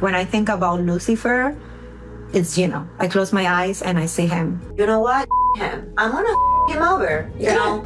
When I think about Lucifer, it's Gino. I close my eyes and I see him. You know what? Him. I'm gonna him over, you know?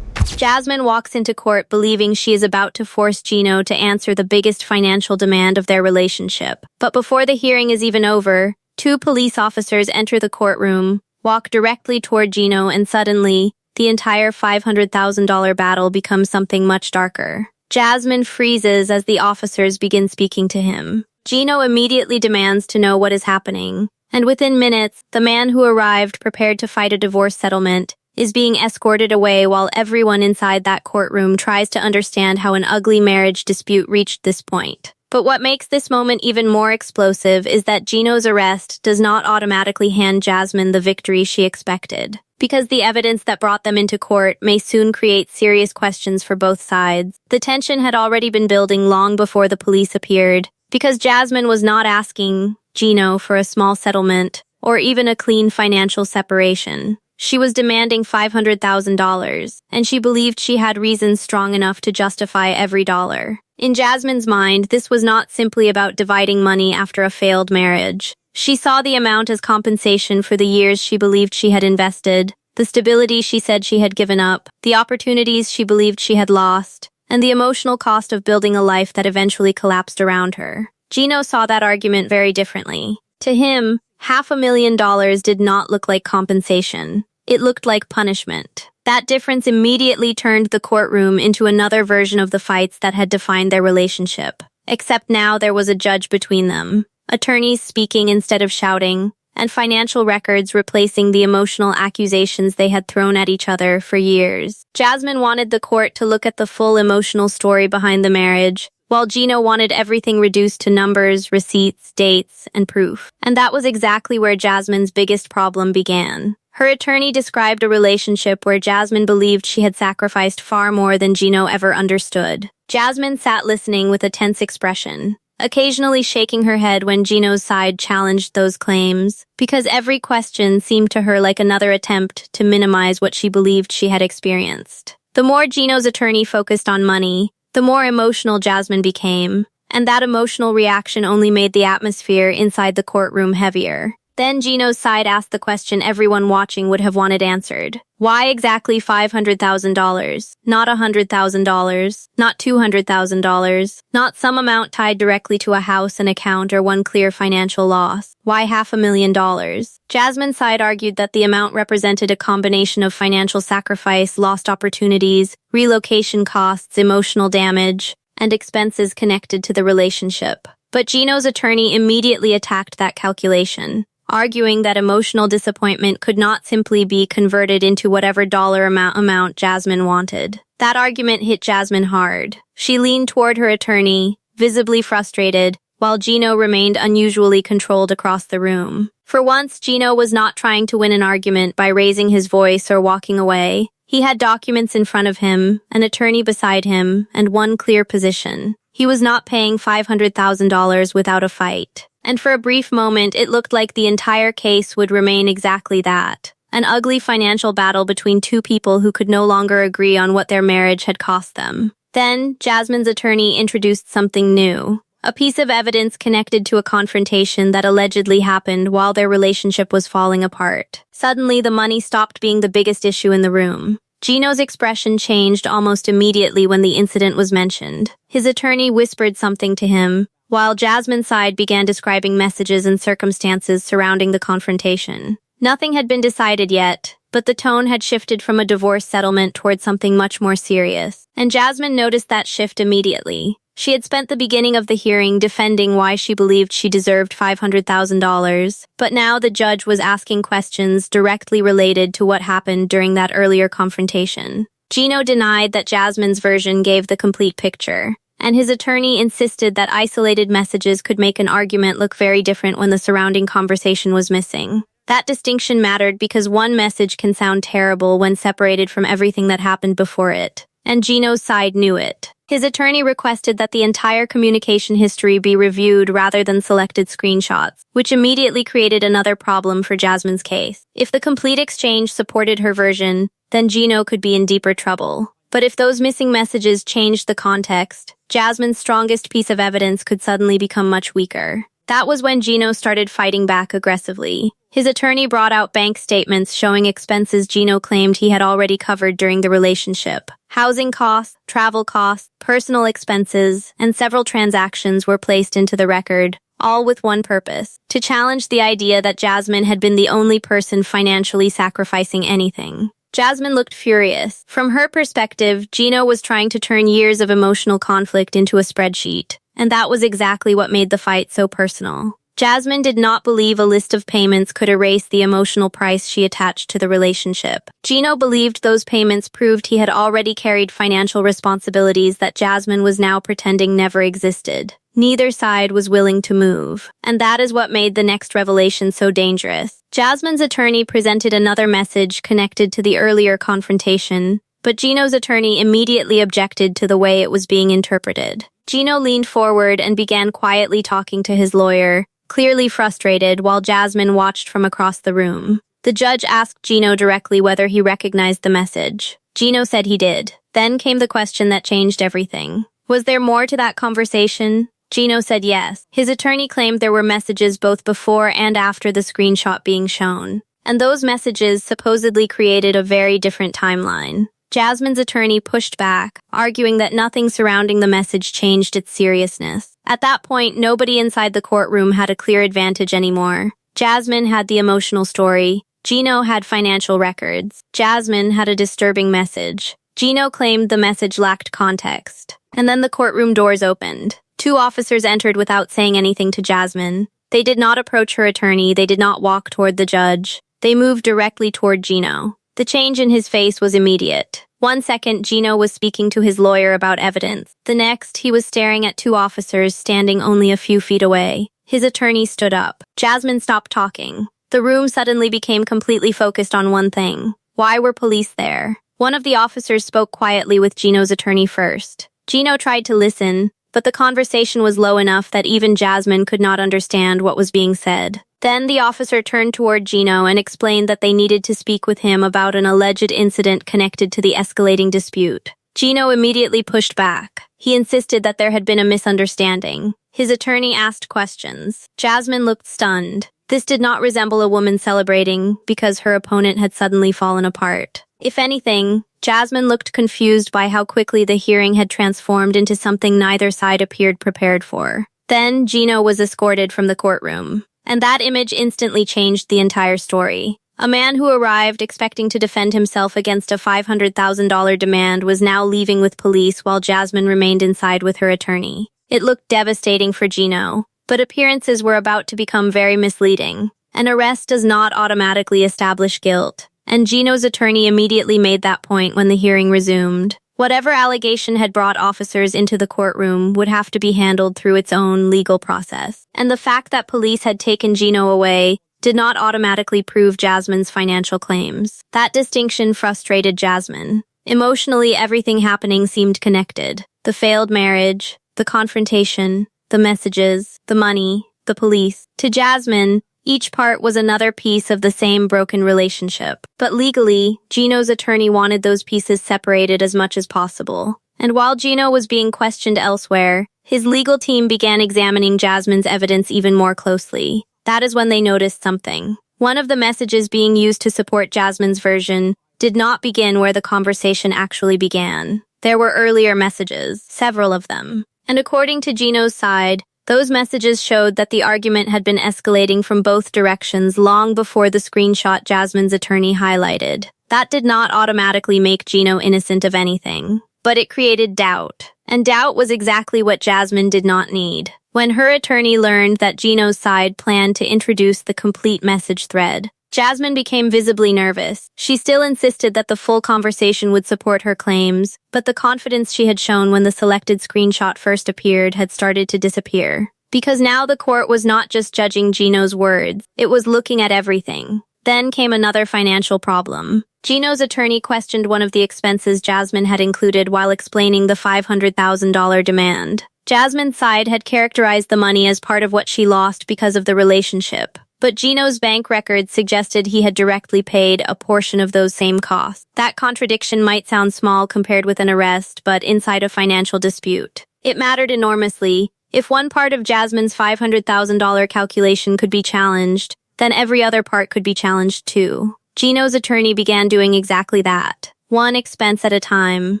Jasmine walks into court believing she is about to force Gino to answer the biggest financial demand of their relationship. But before the hearing is even over, two police officers enter the courtroom, walk directly toward Gino, and suddenly, the entire $500,000 battle becomes something much darker. Jasmine freezes as the officers begin speaking to him. Gino immediately demands to know what is happening, and within minutes, the man who arrived prepared to fight a divorce settlement is being escorted away while everyone inside that courtroom tries to understand how an ugly marriage dispute reached this point. But what makes this moment even more explosive is that Gino's arrest does not automatically hand Jasmine the victory she expected, because the evidence that brought them into court may soon create serious questions for both sides. The tension had already been building long before the police appeared, because Jasmine was not asking Gino for a small settlement or even a clean financial separation. She was demanding $500,000, and she believed she had reasons strong enough to justify every dollar. In Jasmine's mind, this was not simply about dividing money after a failed marriage. She saw the amount as compensation for the years she believed she had invested, the stability she said she had given up, the opportunities she believed she had lost, and the emotional cost of building a life that eventually collapsed around her. Gino saw that argument very differently. To him, $500,000 did not look like compensation. It looked like punishment. That difference immediately turned the courtroom into another version of the fights that had defined their relationship. Except now there was a judge between them, attorneys speaking instead of shouting, and financial records replacing the emotional accusations they had thrown at each other for years. Jasmine wanted the court to look at the full emotional story behind the marriage, while Gino wanted everything reduced to numbers, receipts, dates, and proof. And that was exactly where Jasmine's biggest problem began. Her attorney described a relationship where Jasmine believed she had sacrificed far more than Gino ever understood. Jasmine sat listening with a tense expression, occasionally shaking her head when Gino's side challenged those claims, because every question seemed to her like another attempt to minimize what she believed she had experienced. The more Gino's attorney focused on money, the more emotional Jasmine became, and that emotional reaction only made the atmosphere inside the courtroom heavier. Then Gino's side asked the question everyone watching would have wanted answered. Why exactly $500,000? Not $100,000, not $200,000, not some amount tied directly to a house, an account, or one clear financial loss. Why $500,000? Jasmine's side argued that the amount represented a combination of financial sacrifice, lost opportunities, relocation costs, emotional damage, and expenses connected to the relationship. But Gino's attorney immediately attacked that calculation, arguing that emotional disappointment could not simply be converted into whatever dollar amount Jasmine wanted. That argument hit Jasmine hard. She leaned toward her attorney, visibly frustrated, while Gino remained unusually controlled across the room. For once, Gino was not trying to win an argument by raising his voice or walking away. He had documents in front of him, an attorney beside him, and one clear position. He was not paying $500,000 without a fight. And for a brief moment, it looked like the entire case would remain exactly that. An ugly financial battle between two people who could no longer agree on what their marriage had cost them. Then, Jasmine's attorney introduced something new. A piece of evidence connected to a confrontation that allegedly happened while their relationship was falling apart. Suddenly, the money stopped being the biggest issue in the room. Gino's expression changed almost immediately when the incident was mentioned. His attorney whispered something to him, while Jasmine's side began describing messages and circumstances surrounding the confrontation. Nothing had been decided yet, but the tone had shifted from a divorce settlement towards something much more serious, and Jasmine noticed that shift immediately. She had spent the beginning of the hearing defending why she believed she deserved $500,000, but now the judge was asking questions directly related to what happened during that earlier confrontation. Gino denied that Jasmine's version gave the complete picture, and his attorney insisted that isolated messages could make an argument look very different when the surrounding conversation was missing. That distinction mattered because one message can sound terrible when separated from everything that happened before it, and Gino's side knew it. His attorney requested that the entire communication history be reviewed rather than selected screenshots, which immediately created another problem for Jasmine's case. If the complete exchange supported her version, then Gino could be in deeper trouble. But if those missing messages changed the context, Jasmine's strongest piece of evidence could suddenly become much weaker. That was when Gino started fighting back aggressively. His attorney brought out bank statements showing expenses Gino claimed he had already covered during the relationship. Housing costs, travel costs, personal expenses, and several transactions were placed into the record, all with one purpose: to challenge the idea that Jasmine had been the only person financially sacrificing anything. Jasmine looked furious. From her perspective, Gino was trying to turn years of emotional conflict into a spreadsheet, and that was exactly what made the fight so personal. Jasmine did not believe a list of payments could erase the emotional price she attached to the relationship. Gino believed those payments proved he had already carried financial responsibilities that Jasmine was now pretending never existed. Neither side was willing to move, and that is what made the next revelation so dangerous. Jasmine's attorney presented another message connected to the earlier confrontation, but Gino's attorney immediately objected to the way it was being interpreted. Gino leaned forward and began quietly talking to his lawyer, clearly frustrated, while Jasmine watched from across the room. The judge asked Gino directly whether he recognized the message. Gino said he did. Then came the question that changed everything. Was there more to that conversation? Gino said yes. His attorney claimed there were messages both before and after the screenshot being shown, and those messages supposedly created a very different timeline. Jasmine's attorney pushed back, arguing that nothing surrounding the message changed its seriousness. At that point, nobody inside the courtroom had a clear advantage anymore. Jasmine had the emotional story. Gino had financial records. Jasmine had a disturbing message. Gino claimed the message lacked context. And then the courtroom doors opened. 2 officers entered without saying anything to Jasmine. They did not approach her attorney. They did not walk toward the judge. They moved directly toward Gino. The change in his face was immediate. 1 second, Gino was speaking to his lawyer about evidence. The next, he was staring at 2 officers standing only a few feet away. His attorney stood up. Jasmine stopped talking. The room suddenly became completely focused on one thing. Why were police there? One of the officers spoke quietly with Gino's attorney first. Gino tried to listen, but the conversation was low enough that even Jasmine could not understand what was being said. Then the officer turned toward Gino and explained that they needed to speak with him about an alleged incident connected to the escalating dispute. Gino immediately pushed back. He insisted that there had been a misunderstanding. His attorney asked questions. Jasmine looked stunned. This did not resemble a woman celebrating because her opponent had suddenly fallen apart. If anything, Jasmine looked confused by how quickly the hearing had transformed into something neither side appeared prepared for. Then Gino was escorted from the courtroom. And that image instantly changed the entire story. A man who arrived expecting to defend himself against a $500,000 demand was now leaving with police while Jasmine remained inside with her attorney. It looked devastating for Gino, but appearances were about to become very misleading. An arrest does not automatically establish guilt, and Gino's attorney immediately made that point when the hearing resumed. Whatever allegation had brought officers into the courtroom would have to be handled through its own legal process. And the fact that police had taken Gino away did not automatically prove Jasmine's financial claims. That distinction frustrated Jasmine. Emotionally, everything happening seemed connected. The failed marriage, the confrontation, the messages, the money, the police. To Jasmine, each part was another piece of the same broken relationship. But legally, Gino's attorney wanted those pieces separated as much as possible. And while Gino was being questioned elsewhere, his legal team began examining Jasmine's evidence even more closely. That is when they noticed something. One of the messages being used to support Jasmine's version did not begin where the conversation actually began. There were earlier messages, several of them. And according to Gino's side, those messages showed that the argument had been escalating from both directions long before the screenshot Jasmine's attorney highlighted. That did not automatically make Gino innocent of anything, but it created doubt. And doubt was exactly what Jasmine did not need. When her attorney learned that Gino's side planned to introduce the complete message thread, Jasmine became visibly nervous. She still insisted that the full conversation would support her claims, but the confidence she had shown when the selected screenshot first appeared had started to disappear. Because now the court was not just judging Gino's words, it was looking at everything. Then came another financial problem. Gino's attorney questioned one of the expenses Jasmine had included while explaining the $500,000 demand. Jasmine's side had characterized the money as part of what she lost because of the relationship. but Gino's bank records suggested he had directly paid a portion of those same costs. That contradiction might sound small compared with an arrest, but inside a financial dispute, it mattered enormously. If one part of Jasmine's $500,000 calculation could be challenged, then every other part could be challenged too. Gino's attorney began doing exactly that. One expense at a time,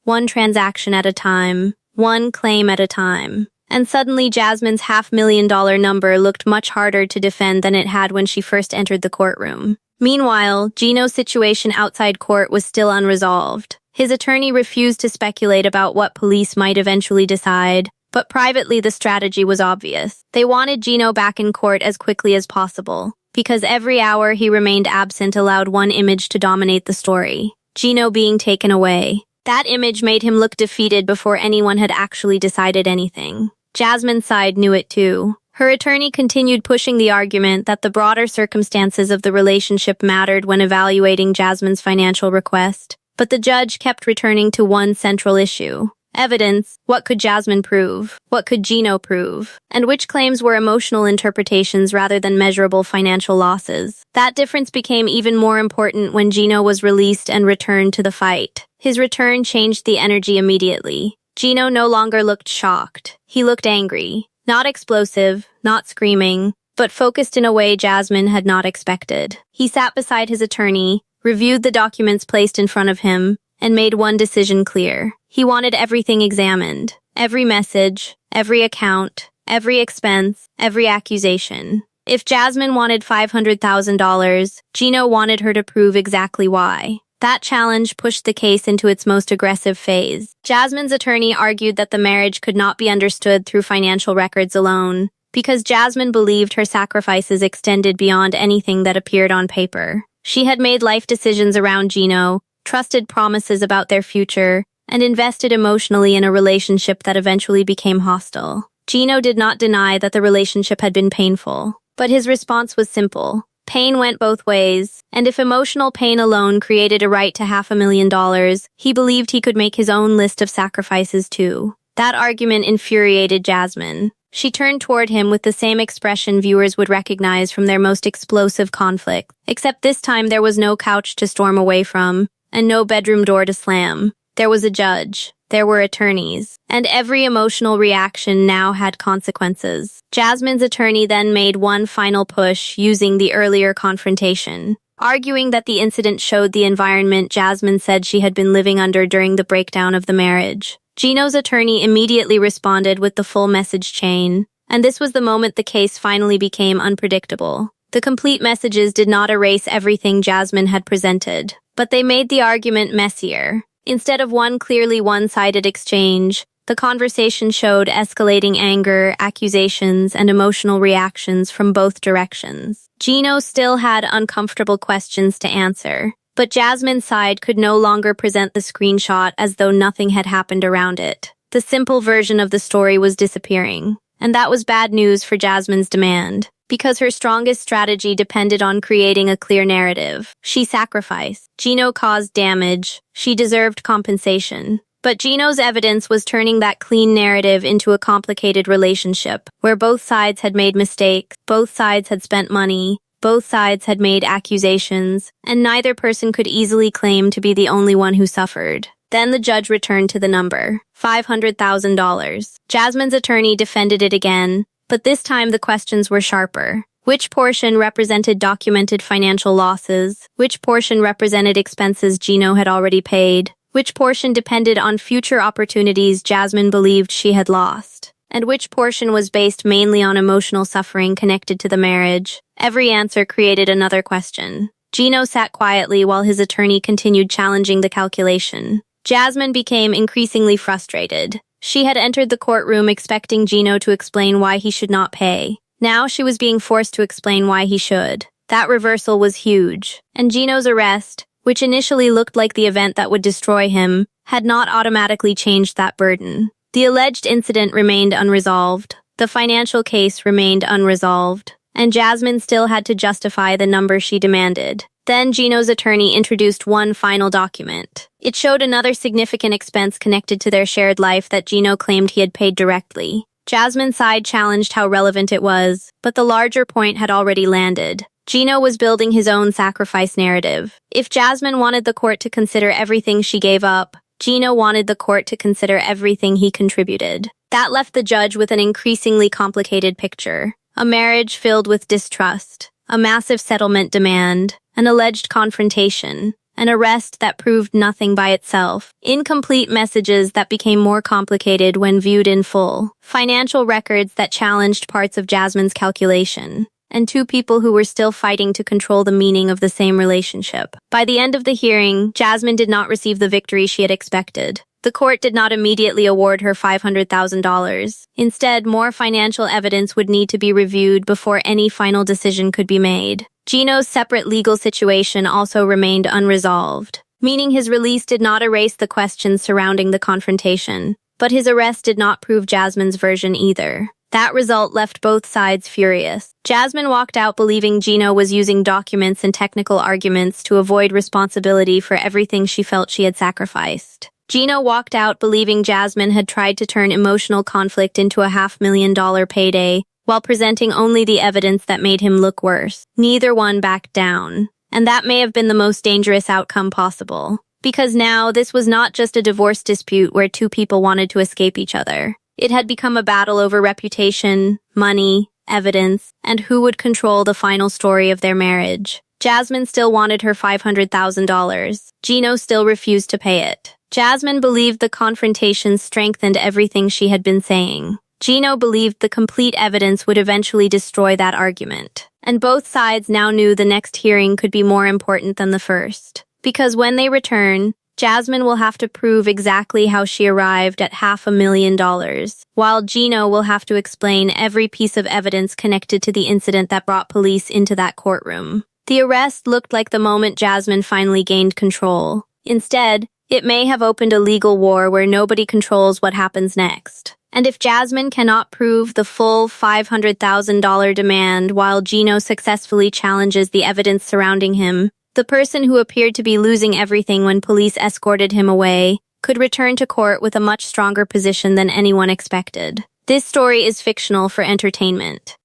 one transaction at a time, one claim at a time. And suddenly Jasmine's $500,000 number looked much harder to defend than it had when she first entered the courtroom. Meanwhile, Gino's situation outside court was still unresolved. His attorney refused to speculate about what police might eventually decide, but privately the strategy was obvious. They wanted Gino back in court as quickly as possible, because every hour he remained absent allowed one image to dominate the story: Gino being taken away. That image made him look defeated before anyone had actually decided anything. Jasmine's side knew it too. Her attorney continued pushing the argument that the broader circumstances of the relationship mattered when evaluating Jasmine's financial request, but the judge kept returning to one central issue: evidence. What could Jasmine prove? What could Gino prove? And which claims were emotional interpretations rather than measurable financial losses? That difference became even more important when Gino was released and returned to the fight. His return changed the energy immediately. Gino no longer looked shocked. He looked angry. Not explosive, not screaming, but focused in a way Jasmine had not expected. He sat beside his attorney, reviewed the documents placed in front of him, and made one decision clear. He wanted everything examined. Every message, every account, every expense, every accusation. If Jasmine wanted $500,000, Gino wanted her to prove exactly why. That challenge pushed the case into its most aggressive phase. Jasmine's attorney argued that the marriage could not be understood through financial records alone, because Jasmine believed her sacrifices extended beyond anything that appeared on paper. She had made life decisions around Gino, trusted promises about their future, and invested emotionally in a relationship that eventually became hostile. Gino did not deny that the relationship had been painful, but his response was simple. Pain went both ways, and if emotional pain alone created a right to $500,000, he believed he could make his own list of sacrifices too. That argument infuriated Jasmine. She turned toward him with the same expression viewers would recognize from their most explosive conflict, except this time there was no couch to storm away from, and no bedroom door to slam. There was a judge. There were attorneys, and every emotional reaction now had consequences. Jasmine's attorney then made one final push using the earlier confrontation, arguing that the incident showed the environment Jasmine said she had been living under during the breakdown of the marriage. Gino's attorney immediately responded with the full message chain, and this was the moment the case finally became unpredictable. The complete messages did not erase everything Jasmine had presented, but they made the argument messier. Instead of one clearly one-sided exchange, the conversation showed escalating anger, accusations, and emotional reactions from both directions. Gino still had uncomfortable questions to answer, but Jasmine's side could no longer present the screenshot as though nothing had happened around it. The simple version of the story was disappearing, and that was bad news for Jasmine's demand. Because her strongest strategy depended on creating a clear narrative. She sacrificed. Gino caused damage. She deserved compensation. But Gino's evidence was turning that clean narrative into a complicated relationship, where both sides had made mistakes, both sides had spent money, both sides had made accusations, and neither person could easily claim to be the only one who suffered. Then the judge returned to the number, $500,000. Jasmine's attorney defended it again, but this time the questions were sharper. Which portion represented documented financial losses? Which portion represented expenses Gino had already paid? Which portion depended on future opportunities Jasmine believed she had lost? And which portion was based mainly on emotional suffering connected to the marriage? Every answer created another question. Gino sat quietly while his attorney continued challenging the calculation. Jasmine became increasingly frustrated. She had entered the courtroom expecting Gino to explain why he should not pay. Now she was being forced to explain why he should. That reversal was huge. And Gino's arrest, which initially looked like the event that would destroy him, had not automatically changed that burden. The alleged incident remained unresolved. The financial case remained unresolved. And Jasmine still had to justify the number she demanded. Then Gino's attorney introduced one final document. It showed another significant expense connected to their shared life that Gino claimed he had paid directly. Jasmine's side challenged how relevant it was, but the larger point had already landed. Gino was building his own sacrifice narrative. If Jasmine wanted the court to consider everything she gave up, Gino wanted the court to consider everything he contributed. That left the judge with an increasingly complicated picture. A marriage filled with distrust, a massive settlement demand, an alleged confrontation, an arrest that proved nothing by itself, incomplete messages that became more complicated when viewed in full, financial records that challenged parts of Jasmine's calculation, and two people who were still fighting to control the meaning of the same relationship. By the end of the hearing, Jasmine did not receive the victory she had expected. The court did not immediately award her $500,000. Instead, more financial evidence would need to be reviewed before any final decision could be made. Gino's separate legal situation also remained unresolved, meaning his release did not erase the questions surrounding the confrontation. But his arrest did not prove Jasmine's version either. That result left both sides furious. Jasmine walked out believing Gino was using documents and technical arguments to avoid responsibility for everything she felt she had sacrificed. Gino walked out believing Jasmine had tried to turn emotional conflict into a $500,000 payday, while presenting only the evidence that made him look worse. Neither one backed down. And that may have been the most dangerous outcome possible. Because now, this was not just a divorce dispute where two people wanted to escape each other. It had become a battle over reputation, money, evidence, and who would control the final story of their marriage. Jasmine still wanted her $500,000. Gino still refused to pay it. Jasmine believed the confrontation strengthened everything she had been saying. Gino believed the complete evidence would eventually destroy that argument. And both sides now knew the next hearing could be more important than the first. Because when they return, Jasmine will have to prove exactly how she arrived at $500,000, while Gino will have to explain every piece of evidence connected to the incident that brought police into that courtroom. The arrest looked like the moment Jasmine finally gained control. Instead, it may have opened a legal war where nobody controls what happens next. And if Jasmine cannot prove the full $500,000 demand while Gino successfully challenges the evidence surrounding him, the person who appeared to be losing everything when police escorted him away could return to court with a much stronger position than anyone expected. This story is fictional for entertainment.